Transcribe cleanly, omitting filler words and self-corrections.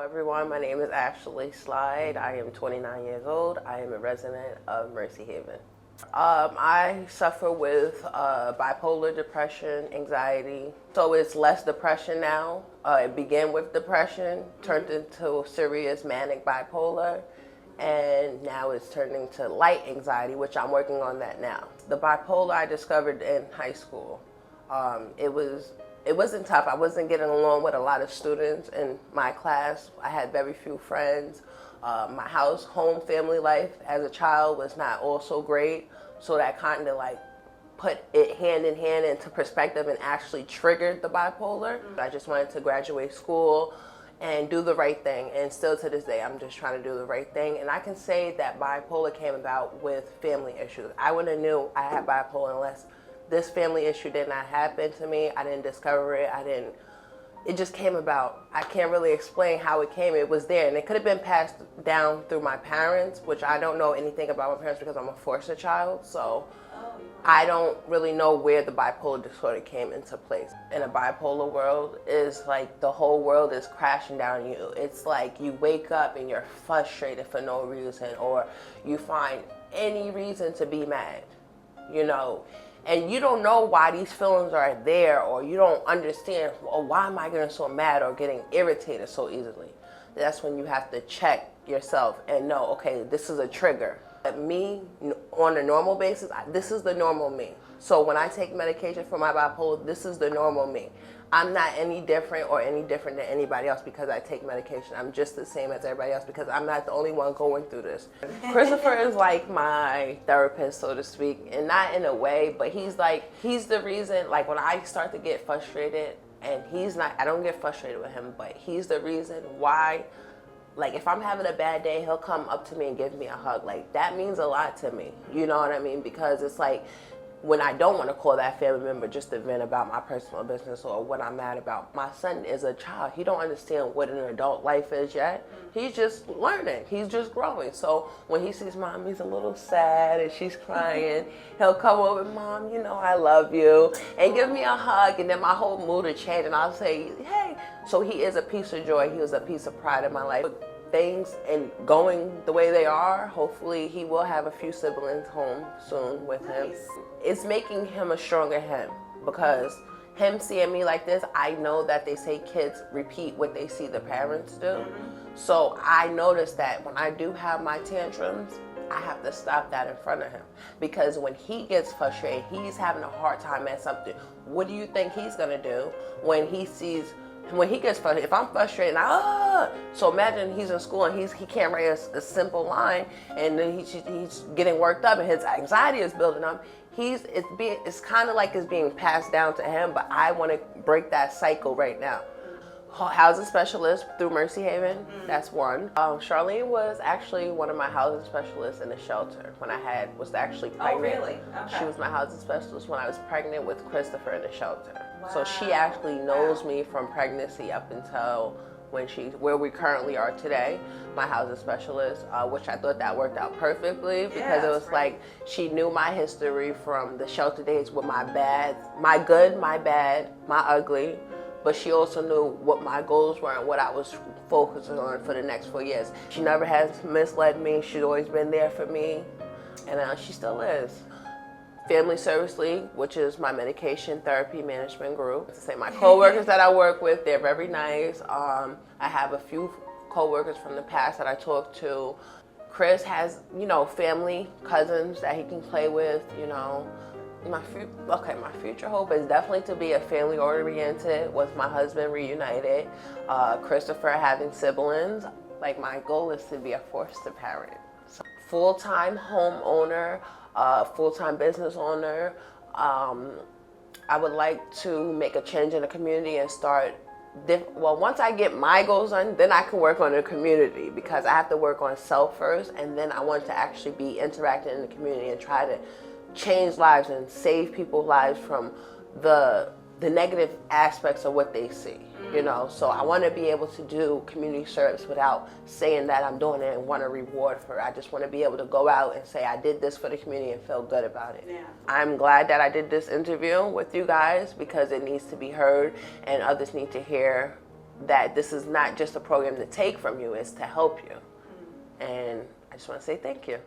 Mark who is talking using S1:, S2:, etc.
S1: Everyone, my name is Ashley Slide. I am 29 years old. I am a resident of Mercy Haven. I suffer with bipolar depression, anxiety. So it's less depression now. It began with depression, turned into serious manic bipolar, and now it's turning to light anxiety, which I'm working on that now. The bipolar I discovered in high school. It wasn't tough. I wasn't getting along with a lot of students in my class. I had very few friends. My home family life as a child was not also great. So that kind of like put it hand in hand into perspective and actually triggered the bipolar. I just wanted to graduate school and do the right thing. And still to this day, I'm just trying to do the right thing. And I can say that bipolar came about with family issues. I wouldn't have knew I had bipolar unless this family issue did not happen to me. I didn't discover it. It just came about. I can't really explain how it came. It was there, and it could have been passed down through my parents, which I don't know anything about my parents because I'm a foster child. So I don't really know where the bipolar disorder came into place. In a bipolar world, is like the whole world is crashing down on you. It's like you wake up and you're frustrated for no reason, or you find any reason to be mad, and you don't know why these feelings are there, or you don't understand, why am I getting so mad or getting irritated so easily? That's when you have to check yourself and know, okay, this is a trigger. Me, on a normal basis, this is the normal me. So when I take medication for my bipolar, this is the normal me. I'm not any different than anybody else because I take medication. I'm just the same as everybody else because I'm not the only one going through this. Christopher is like my therapist, so to speak, and not in a way, but he's the reason, like when I start to get frustrated, and I don't get frustrated with him, but he's the reason why, like if I'm having a bad day, he'll come up to me and give me a hug. Like that means a lot to me, you know what I mean? Because it's like, when I don't want to call that family member just to vent about my personal business or what I'm mad about. My son is a child. He don't understand what an adult life is yet. He's just learning. He's just growing. So when he sees mom, he's a little sad and she's crying. He'll come over, Mom, I love you, and give me a hug, and then my whole mood will change, and I'll say, hey. So he is a piece of joy. He was a piece of pride in my life. Things and going the way they are, hopefully he will have a few siblings home soon with him. It's making him a stronger him, because him seeing me like this, I know that they say kids repeat what they see the parents do. So I noticed that when I do have my tantrums, I have to stop that in front of him, because when he gets frustrated, he's having a hard time at something. What do you think he's gonna do when he gets frustrated? If I'm frustrated, so imagine he's in school and he can't write a simple line, and then he's getting worked up and his anxiety is building up. It's kind of like it's being passed down to him, but I want to break that cycle right now. Housing specialist through Mercy Haven, that's one. Charlene was actually one of my housing specialists in the shelter when I was actually pregnant.
S2: Oh, really? Okay.
S1: She was my housing specialist when I was pregnant with Christopher in the shelter. Wow. So she actually knows me from pregnancy up until where we currently are today, my housing specialist, which I thought that worked out perfectly, because it was like she knew my history from the shelter days with my bad, my good, my bad, my ugly, but she also knew what my goals were and what I was focusing on for the next 4 years. She never has misled me. She's always been there for me, and she still is. Family Service League, which is my medication therapy management group. To say my coworkers that I work with, they're very nice. I have a few coworkers from the past that I talk to. Chris has, family, cousins that he can play with, My future hope is definitely to be a family oriented with my husband reunited. Christopher having siblings. Like my goal is to be a foster parent. So, full-time homeowner, full-time business owner. I would like to make a change in the community and start, once I get my goals done, then I can work on the community, because I have to work on self first, and then I want to actually be interacting in the community and try to change lives and save people's lives from the negative aspects of what they see. So I want to be able to do community service without saying that I'm doing it and want a reward for it. I just want to be able to go out and say I did this for the community and feel good about it.
S2: Yeah.
S1: I'm glad that I did this interview with you guys, because it needs to be heard and others need to hear that this is not just a program to take from you, it's to help you. And I just want to say thank you.